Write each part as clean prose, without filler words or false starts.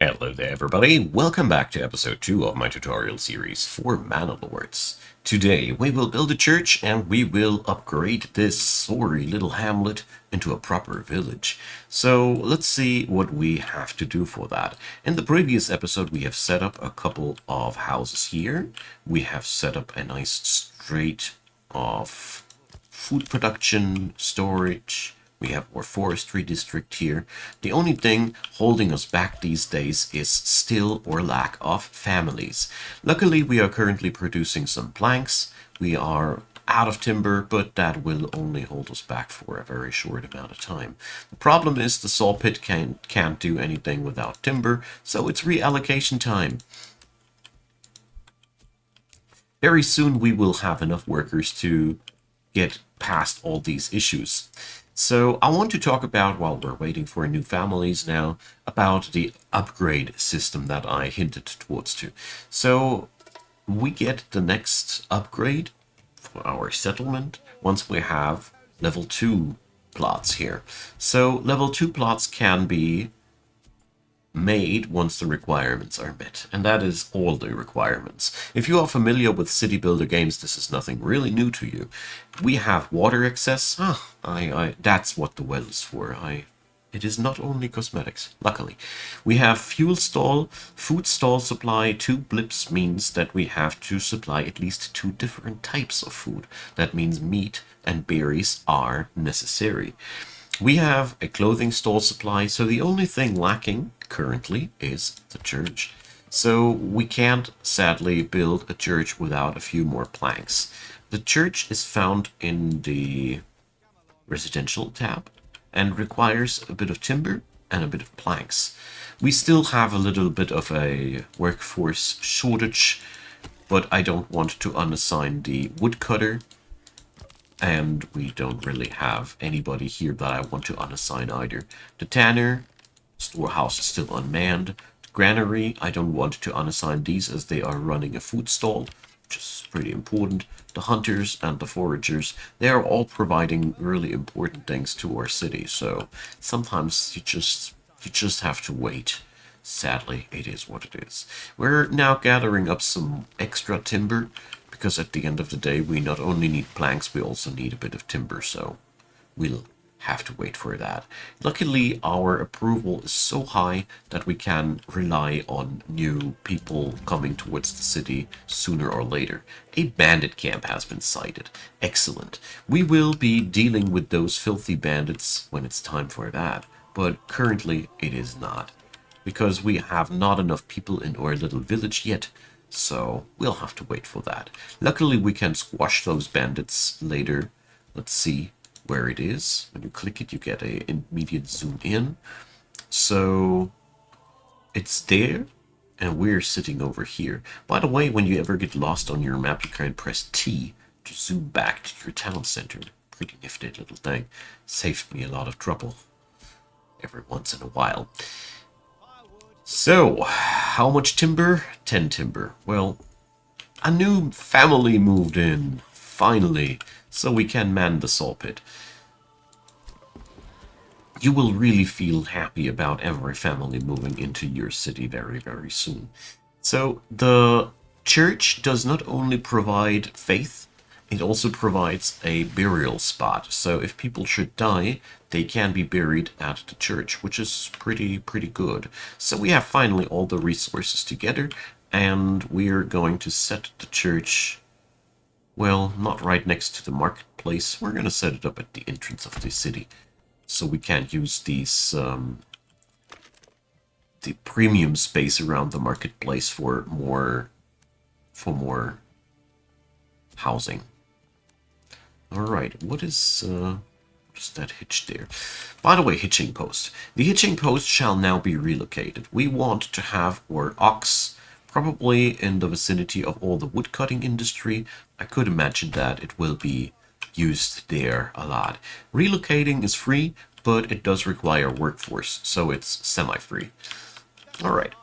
Hello there everybody, welcome back to episode 2 of my tutorial series for Manor Lords. Today we will build a church and we will upgrade this sorry little hamlet into a proper village. So let's see what we have to do for that. In the previous episode we have set up a couple of houses here. We have set up a nice strait of food production, storage. We have our forestry district here. The only thing holding us back these days is still our lack of families. Luckily, we are currently producing some planks. We are out of timber, but that will only hold us back for a very short amount of time. The problem is the saw pit can't do anything without timber, so it's reallocation time. Very soon we will have enough workers to get past all these issues. So I want to talk about, while we're waiting for new families now, about the upgrade system that I hinted towards to. So we get the next upgrade for our settlement once we have level 2 plots here. So level 2 plots can be made once the requirements are met, and that is all the requirements. If you are familiar with city builder games, this is nothing really new to you. We have water access. That's what the well is for. It is not only cosmetics, luckily. We have fuel stall, food stall supply. 2 blips means that we have to supply at least 2 different types of food. That means meat and berries are necessary. We have a clothing stall supply, so the only thing lacking currently is the church. So we can't sadly build a church without a few more planks. The church is found in the residential tab and requires a bit of timber and a bit of planks. We still have a little bit of a workforce shortage, but I don't want to unassign the woodcutter. And we don't really have anybody here that I want to unassign either. The tanner storehouse is still unmanned. The granary, I don't want to unassign these as they are running a food stall, which is pretty important. The hunters and the foragers, they are all providing really important things to our city. So sometimes you just have to wait. Sadly, it is what it is. We're now gathering up some extra timber, because at the end of the day, we not only need planks, we also need a bit of timber, so we'll have to wait for that. Luckily, our approval is so high that we can rely on new people coming towards the city sooner or later. A bandit camp has been sighted. Excellent. We will be dealing with those filthy bandits when it's time for that, but currently it is not, because we have not enough people in our little village yet. So we'll have to wait for that. Luckily, we can squash those bandits later. Let's see where it is. When you click it, you get an immediate zoom in. So it's there, and we're sitting over here. By the way, when you ever get lost on your map, you can press T to zoom back to your town center. Pretty nifty little thing. Saved me a lot of trouble every once in a while. So, how much timber? 10 timber. Well, a new family moved in, finally, so we can man the saw pit. You will really feel happy about every family moving into your city very, very soon. So, the church does not only provide faith, it also provides a burial spot. So if people should die, they can be buried at the church, which is pretty good. So we have finally all the resources together, and we're going to set the church, well, not right next to the marketplace. We're going to set it up at the entrance of the city, so we can't use these the premium space around the marketplace for more housing. Alright, what is that hitch there? By the way, hitching post. The hitching post shall now be relocated. We want to have our ox probably in the vicinity of all the woodcutting industry. I could imagine that it will be used there a lot. Relocating is free, but it does require workforce, so it's semi-free. Alright.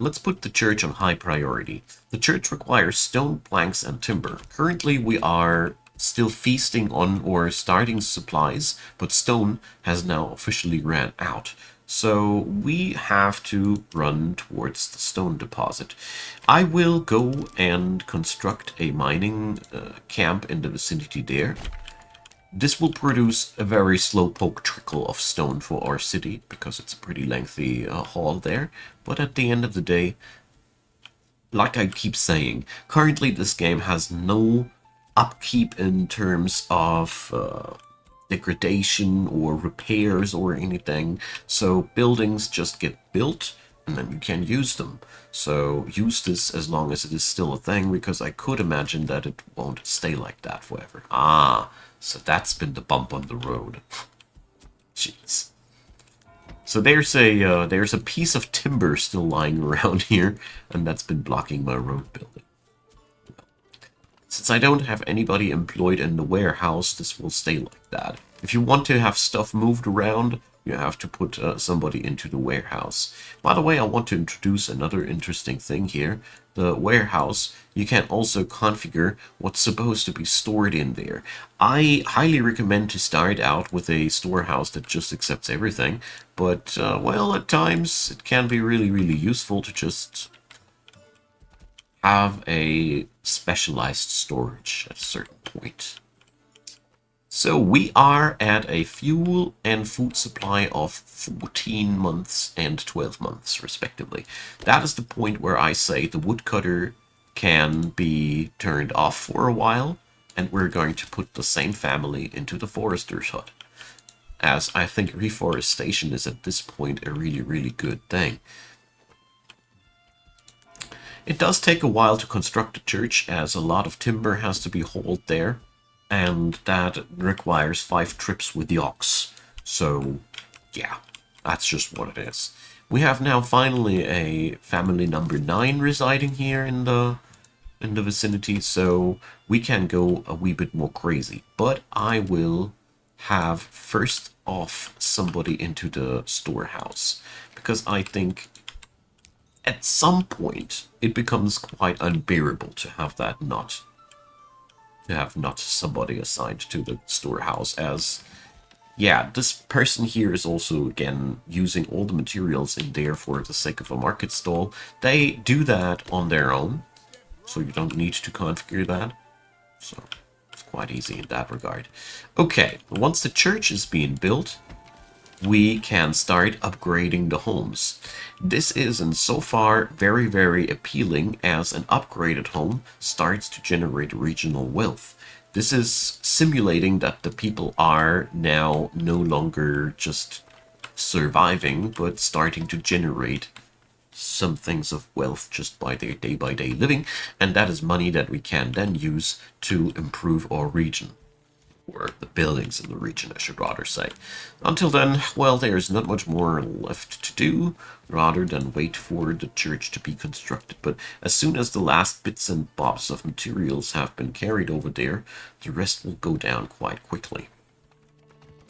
Let's put the church on high priority. The church requires stone, planks, and timber. Currently, we are still feasting on our starting supplies, but stone has now officially ran out. So we have to run towards the stone deposit. I will go and construct a mining camp in the vicinity there. This will produce a very slowpoke trickle of stone for our city, because it's a pretty lengthy haul there. But at the end of the day, like I keep saying, currently this game has no upkeep in terms of degradation or repairs or anything. So buildings just get built and then you can use them. So use this as long as it is still a thing, because I could imagine that it won't stay like that forever. Ah, so that's been the bump on the road. Jeez. So there's a piece of timber still lying around here, and that's been blocking my road building. Since I don't have anybody employed in the warehouse, this will stay like that. If you want to have stuff moved around, you have to put somebody into the warehouse. By the way, I want to introduce another interesting thing here. The warehouse, you can also configure what's supposed to be stored in there. I highly recommend to start out with a storehouse that just accepts everything, but, well, at times it can be really, really useful to just have a specialized storage at a certain point. So we are at a fuel and food supply of 14 months and 12 months, respectively. That is the point where I say the woodcutter can be turned off for a while, and we're going to put the same family into the forester's hut, as I think reforestation is at this point a really, really good thing. It does take a while to construct a church, as a lot of timber has to be hauled there, and that requires 5 trips with the ox. So, yeah, that's just what it is. We have now finally a family number 9 residing here in the vicinity, so we can go a wee bit more crazy. But I will have first off somebody into the storehouse, because I think at some point it becomes quite unbearable to have that not somebody assigned to the storehouse, as yeah, this person here is also again using all the materials in there for the sake of a market stall. They do that on their own, so you don't need to configure that. So it's quite easy in that regard. Okay, once the church is being built, we can start upgrading the homes. This is in so far very, very appealing, as an upgraded home starts to generate regional wealth. This is simulating that the people are now no longer just surviving, but starting to generate some things of wealth just by their day-by-day living, and that is money that we can then use to improve our region. Or the buildings in the region, I should rather say. Until then, well, there's not much more left to do, rather than wait for the church to be constructed. But as soon as the last bits and bobs of materials have been carried over there, the rest will go down quite quickly.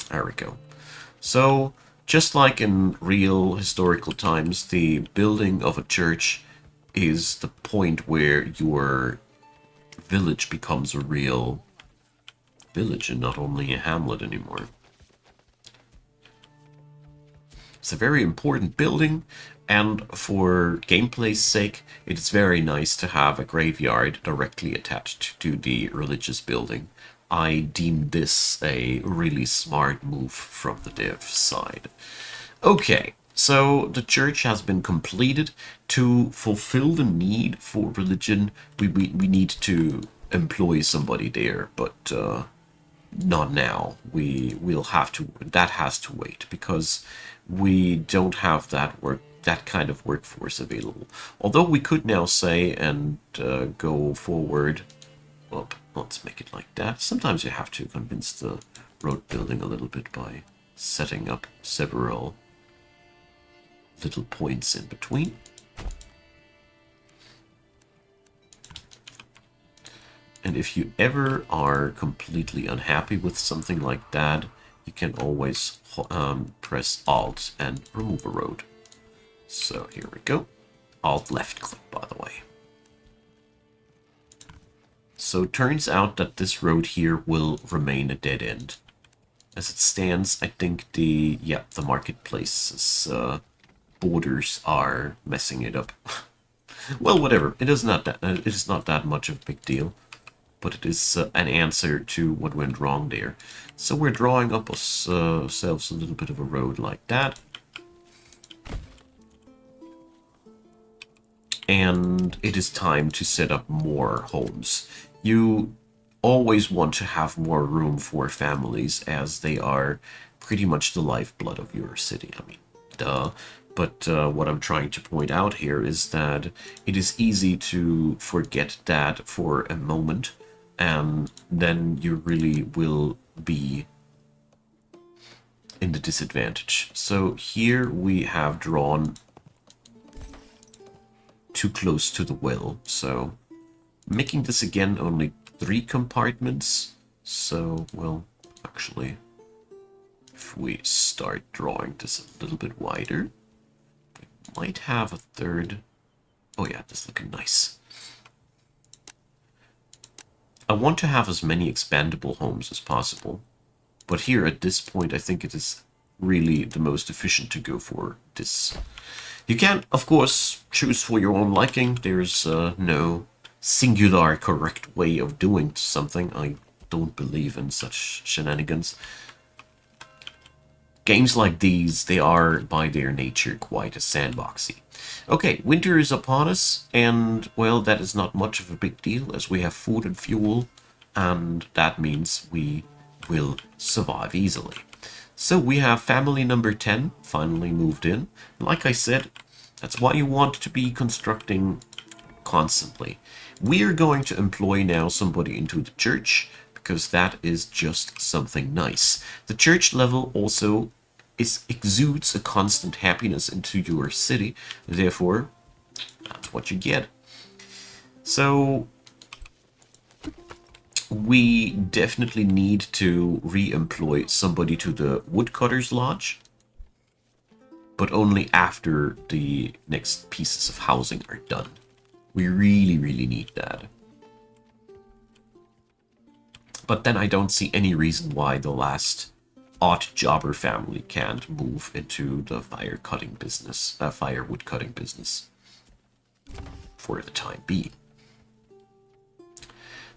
There we go. So, just like in real historical times, the building of a church is the point where your village becomes a real village and not only a hamlet anymore. It's a very important building, and for gameplay's sake, it's very nice to have a graveyard directly attached to the religious building. I deem this a really smart move from the dev side. Okay, so the church has been completed. To fulfill the need for religion, we need to employ somebody there, but not now. We'll have to. That has to wait, because we don't have that kind of workforce available. Although we could now say and go forward. Well, let's make it like that. Sometimes you have to convince the road building a little bit by setting up several little points in between. And if you ever are completely unhappy with something like that, you can always press Alt and remove a road. So here we go. Alt left click, by the way. So it turns out that this road here will remain a dead end. As it stands, I think the marketplace's borders are messing it up. Well, whatever. It is not that much of a big deal, but it is an answer to what went wrong there. So we're drawing up ourselves a little bit of a road like that. And it is time to set up more homes. You always want to have more room for families, as they are pretty much the lifeblood of your city. I mean, duh. But what I'm trying to point out here is that it is easy to forget that for a moment, and then you really will be in the disadvantage. So here we have drawn too close to the well, so making this again only 3 compartments. So, well, actually, if we start drawing this a little bit wider, we might have a third. Oh yeah, this is looking nice. I want to have as many expandable homes as possible, but here at this point I think it is really the most efficient to go for this. You can, of course, choose for your own liking. There's no singular correct way of doing something. I don't believe in such shenanigans. Games like these, they are by their nature quite a sandboxy. Okay, winter is upon us, and, well, that is not much of a big deal, as we have food and fuel, and that means we will survive easily. So we have family number 10 finally moved in. Like I said, that's why you want to be constructing constantly. We are going to employ now somebody into the church, because that is just something nice. The church level also exudes a constant happiness into your city, therefore that's what you get. So we definitely need to re-employ somebody to the woodcutter's lodge, but only after the next pieces of housing are done. We really need that. But then I don't see any reason why the last odd jobber family can't move into the firewood cutting business for the time being.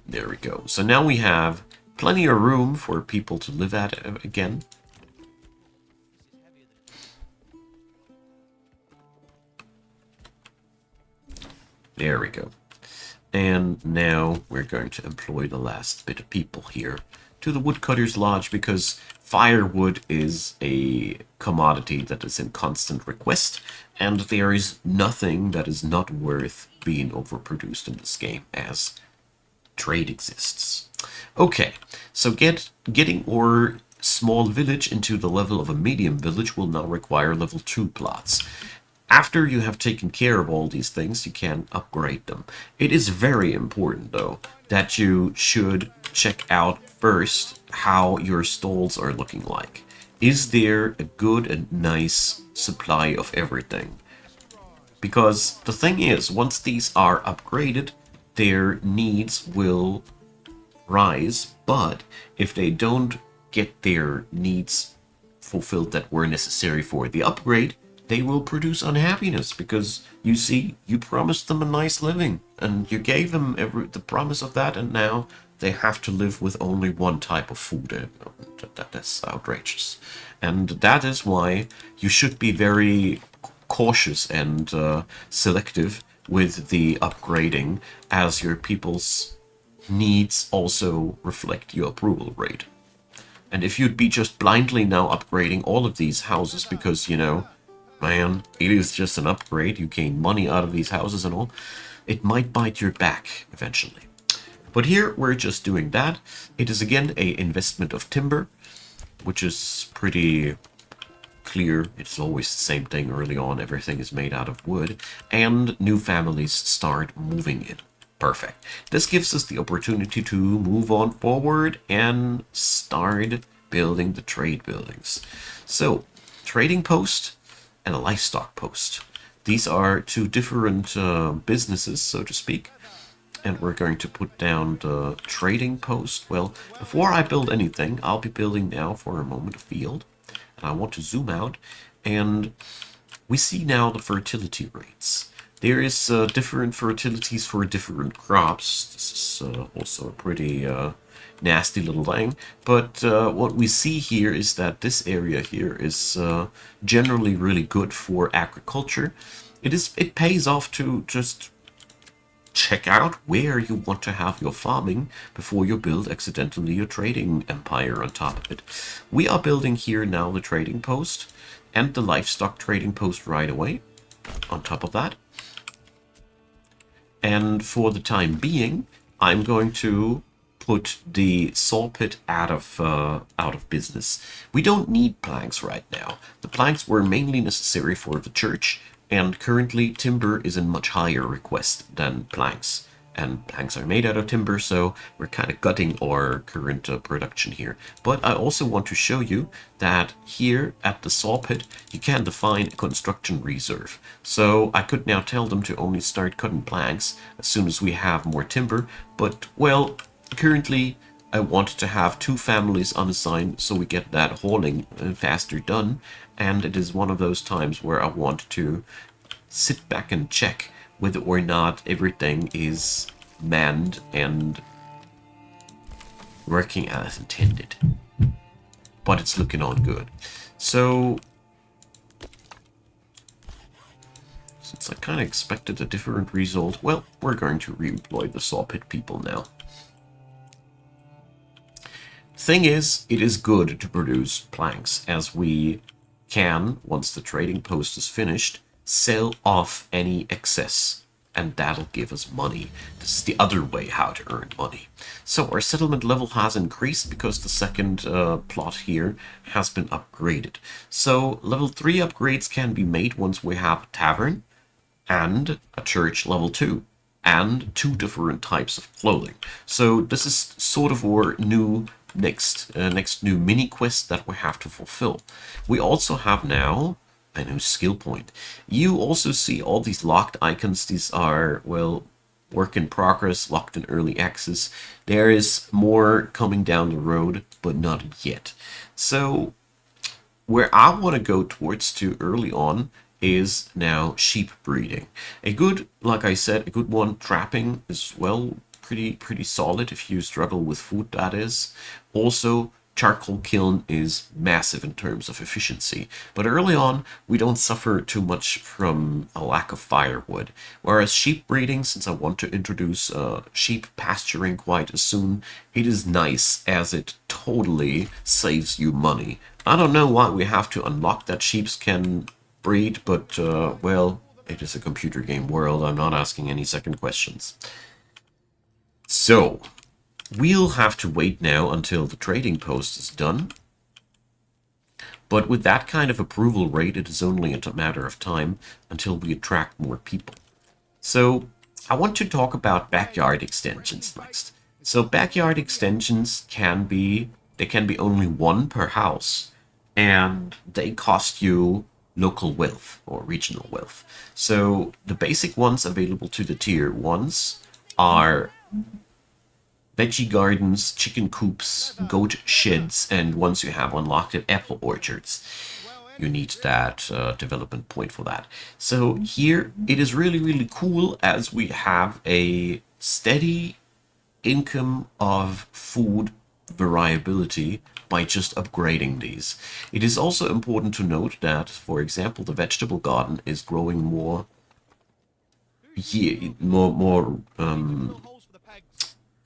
There we go. So now we have plenty of room for people to live at again. There we go. And now we're going to employ the last bit of people here to the woodcutter's lodge, because firewood is a commodity that is in constant request, and there is nothing that is not worth being overproduced in this game, as trade exists. Okay, so getting our small village into the level of a medium village will now require level 2 plots. After you have taken care of all these things, you can upgrade them. It is very important, though, that you should check out first how your stalls are looking like. Is there a good and nice supply of everything? Because the thing is, once these are upgraded, their needs will rise, but if they don't get their needs fulfilled that were necessary for the upgrade, they will produce unhappiness, because you see, you promised them a nice living and you gave them the promise of that, and now they have to live with only one type of food. That's outrageous. And that is why you should be very cautious and selective with the upgrading, as your people's needs also reflect your approval rate. And if you'd be just blindly now upgrading all of these houses because, you know, man, it is just an upgrade, you gain money out of these houses and all, it might bite your back eventually. But here we're just doing that. It is again a investment of timber, which is pretty clear. It's always the same thing early on. Everything is made out of wood, and new families start moving in. Perfect. This gives us the opportunity to move on forward and start building the trade buildings. So, trading post and a livestock post. These are two different businesses, so to speak. and we're going to put down the trading post. Well, before I build anything, I'll be building now for a moment a field. And I want to zoom out, and we see now the fertility rates. There is different fertilities for different crops. This is also a pretty nasty little thing. But what we see here is that this area here is generally really good for agriculture. It pays off to just check out where you want to have your farming before you build accidentally your trading empire on top of it. We are building here now the trading post and the livestock trading post right away on top of that. And for the time being, I'm going to put the saw pit out of business. We don't need planks right now. The planks were mainly necessary for the church, and currently timber is in much higher request than planks. And planks are made out of timber, so we're kind of gutting our current production here. But I also want to show you that here at the saw pit, you can define a construction reserve. So I could now tell them to only start cutting planks as soon as we have more timber. But, well, currently I want to have 2 families unassigned so we get that hauling faster done. And it is one of those times where I want to sit back and check whether or not everything is manned and working as intended. But it's looking on good. So, since I kind of expected a different result, well, we're going to re-employ the saw pit people now. Thing is, it is good to produce planks, as we can, once the trading post is finished, sell off any excess, and that'll give us money. This is the other way how to earn money. So our settlement level has increased because the second plot here has been upgraded. So level 3 upgrades can be made once we have a tavern and a church level 2 and 2 different types of clothing. So this is sort of our new next new mini quest that we have to fulfill. We also have now a new skill point. You also see all these locked icons. These are, well, work in progress, locked in early access. There is more coming down the road, but not yet. So where I want to go towards to early on is now sheep breeding. A good, like I said, a good one, trapping is, well, pretty solid if you struggle with food, that is. Also, charcoal kiln is massive in terms of efficiency, but early on we don't suffer too much from a lack of firewood. Whereas sheep breeding, since I want to introduce sheep pasturing quite as soon, it is nice as it totally saves you money. I don't know why we have to unlock that sheeps can breed, but well, it is a computer game world. I'm not asking any second questions. So we'll have to wait now until the trading post is done. But with that kind of approval rate, it is only a matter of time until we attract more people. So I want to talk about backyard extensions next. So backyard extensions can be only 1 per house, and they cost you local wealth or regional wealth. So the basic ones available to the tier 1s are veggie gardens, chicken coops, goat sheds, and once you have unlocked it, apple orchards. You need that development point for that. So here it is really cool as we have a steady income of food variability by just upgrading these. It is also important to note that, for example, the vegetable garden is growing more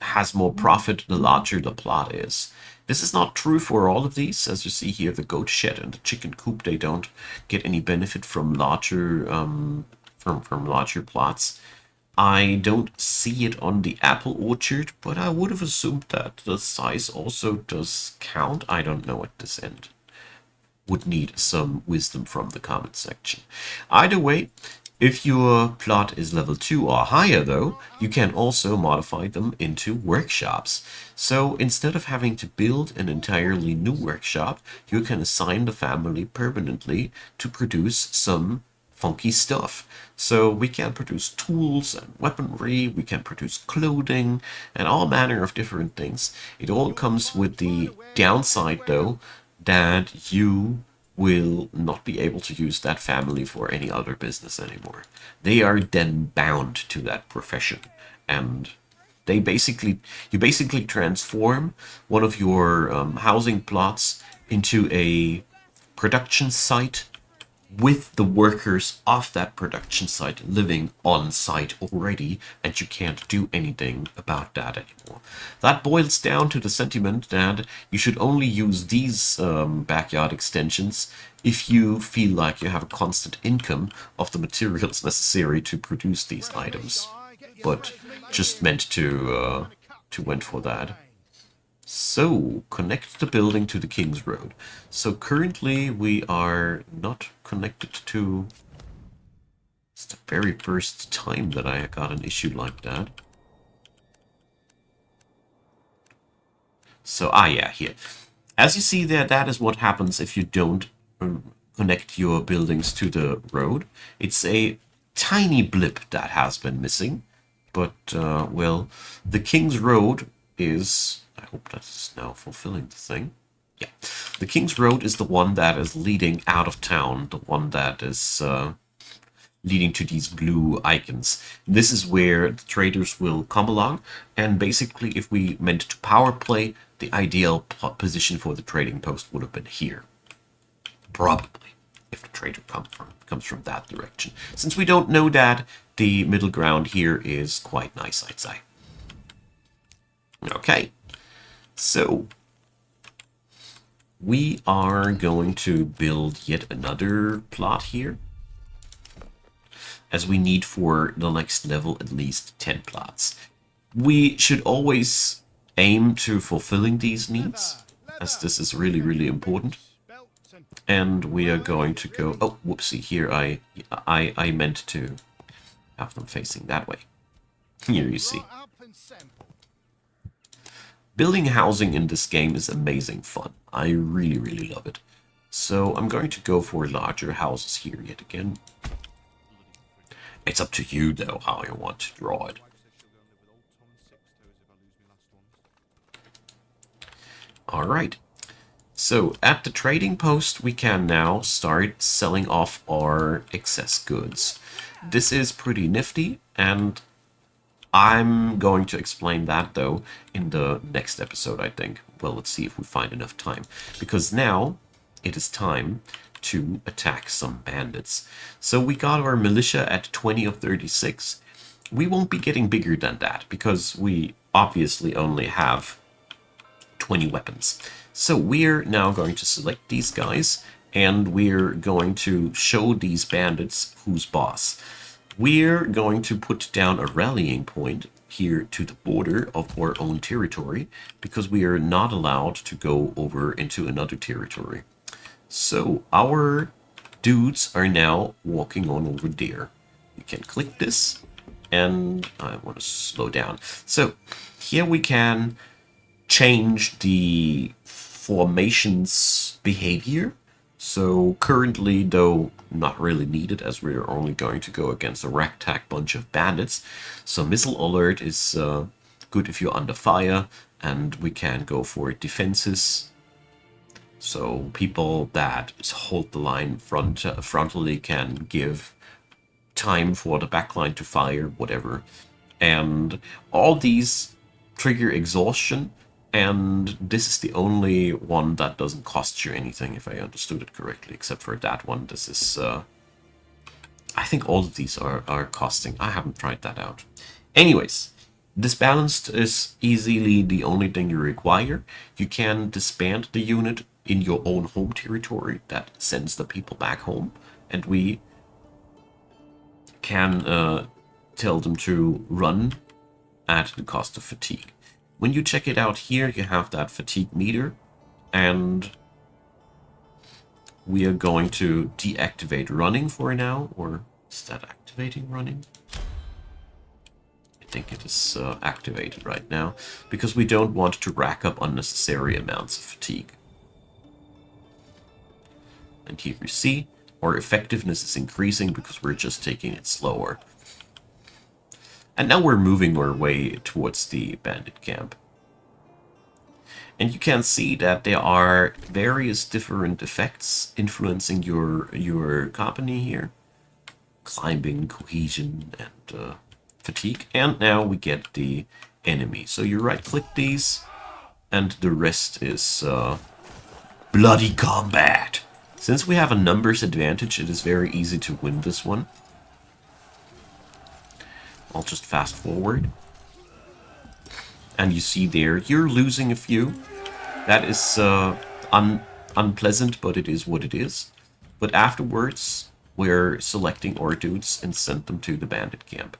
has more profit the larger the plot is. This is not true for all of these. As you see here, the goat shed and the chicken coop, they don't get any benefit from larger from larger plots. I don't see it on the apple orchard, but I would have assumed that the size also does count. I don't know at this end. Would need some wisdom from the comment section. Either way, if your plot is level 2 or higher though, you can also modify them into workshops. So instead of having to build an entirely new workshop, you can assign the family permanently to produce some funky stuff. So we can produce tools and weaponry, we can produce clothing, and all manner of different things. It all comes with the downside, though, that you will not be able to use that family for any other business anymore. They are then bound to that profession, and you basically transform one of your housing plots into a production site with the workers of that production site living on site already, and you can't do anything about that anymore. That boils down to the sentiment that you should only use these backyard extensions if you feel like you have a constant income of the materials necessary to produce these items. But just meant to went for that. So, connect the building to the King's Road. So currently we are not connected to... It's the very first time that I got an issue like that. So, yeah, here. As you see there, that is what happens if you don't connect your buildings to the road. It's a tiny blip that has been missing. But, well, the King's Road is... I hope that's now fulfilling the thing. Yeah. The King's Road is the one that is leading out of town. The one that is leading to these blue icons. This is where the traders will come along. And basically, if we meant to power play, the ideal position for the trading post would have been here. Probably, if the trader comes from that direction. Since we don't know that, the middle ground here is quite nice, I'd say. Okay. So, we are going to build yet another plot here, as we need for the next level at least 10 plots. We should always aim to fulfilling these needs, as this is really, really important. And we are going to go... Oh, whoopsie, here I meant to have them facing that way. Here you see. Building housing in this game is amazing fun. I really, really love it. So I'm going to go for larger houses here yet again. It's up to you, though, how you want to draw it. Alright. So at the trading post, we can now start selling off our excess goods. This is pretty nifty, and I'm going to explain that, though, in the next episode, I think. Well, let's see if we find enough time. Because now it is time to attack some bandits. So we got our militia at 20 of 36. We won't be getting bigger than that, because we obviously only have 20 weapons. So we're now going to select these guys, and we're going to show these bandits who's boss. We're going to put down a rallying point here to the border of our own territory, because we are not allowed to go over into another territory. So our dudes are now walking on over there. You can click this, and I want to slow down. So here we can change the formation's behavior. So currently, though, not really needed, as we're only going to go against a ragtag bunch of bandits. So missile alert is good if you're under fire, and we can go for defenses. So people that hold the line frontally can give time for the backline to fire, whatever. And all these trigger exhaustion, and this is the only one that doesn't cost you anything, if I understood it correctly, except for that one. This is... I think all of these are costing. I haven't tried that out. Anyways, this balanced is easily the only thing you require. You can disband the unit in your own home territory that sends the people back home, and we can tell them to run at the cost of fatigue. When you check it out here, you have that fatigue meter, and we are going to deactivate running for now, or is that activating running? I think it is activated right now, because we don't want to rack up unnecessary amounts of fatigue. And here you see, our effectiveness is increasing because we're just taking it slower. And now we're moving our way towards the bandit camp. And you can see that there are various different effects influencing your company here. Climbing, cohesion, and fatigue. And now we get the enemy. So you right-click these, and the rest is bloody combat. Since we have a numbers advantage, it is very easy to win this one. I'll just fast forward. And you see there, you're losing a few. That is unpleasant, but it is what it is. But afterwards, we're selecting our dudes and send them to the bandit camp.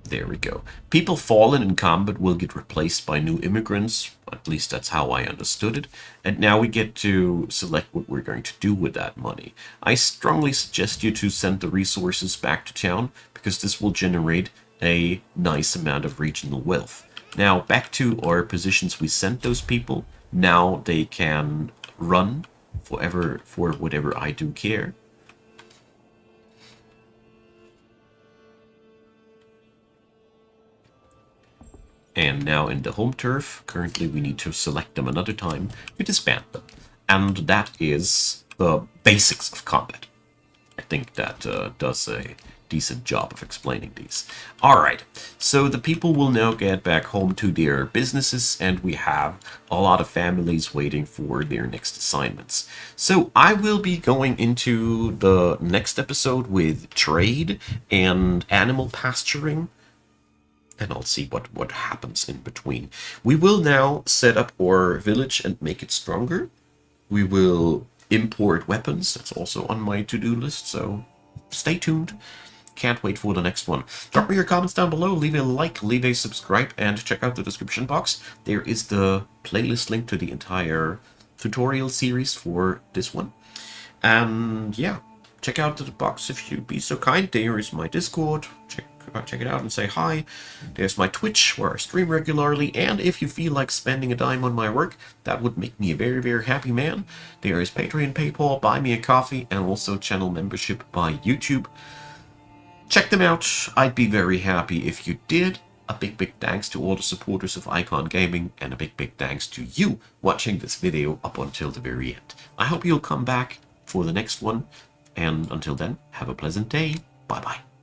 There we go. People fallen in combat will get replaced by new immigrants. At least that's how I understood it. And now we get to select what we're going to do with that money. I strongly suggest you to send the resources back to town, because this will generate a nice amount of regional wealth. Now, back to our positions we sent those people. Now they can run forever for whatever I do care. And now in the home turf, currently we need to select them another time to disband them. And that is the basics of combat. I think that does a decent job of explaining these. Alright, so the people will now get back home to their businesses, and we have a lot of families waiting for their next assignments. So I will be going into the next episode with trade and animal pasturing. And I'll see what happens in between. We will now set up our village and make it stronger. We will import weapons. That's also on my to-do list, so stay tuned. Can't wait for the next one. Drop me your comments down below, leave a like, leave a subscribe, and check out the description box. There is the playlist link to the entire tutorial series for this one. And yeah, check out the box if you'd be so kind. There is my Discord. Check it out and say hi. There's my Twitch, where I stream regularly, and if you feel like spending a dime on my work, that would make me a very, very happy man. There is Patreon, PayPal, Buy Me a Coffee, and also channel membership by YouTube. Check them out. I'd be very happy if you did. A big thanks to all the supporters of Icon Gaming, and a big thanks to you watching this video up until the very end. I hope you'll come back for the next one, and until then, have a pleasant day. Bye bye.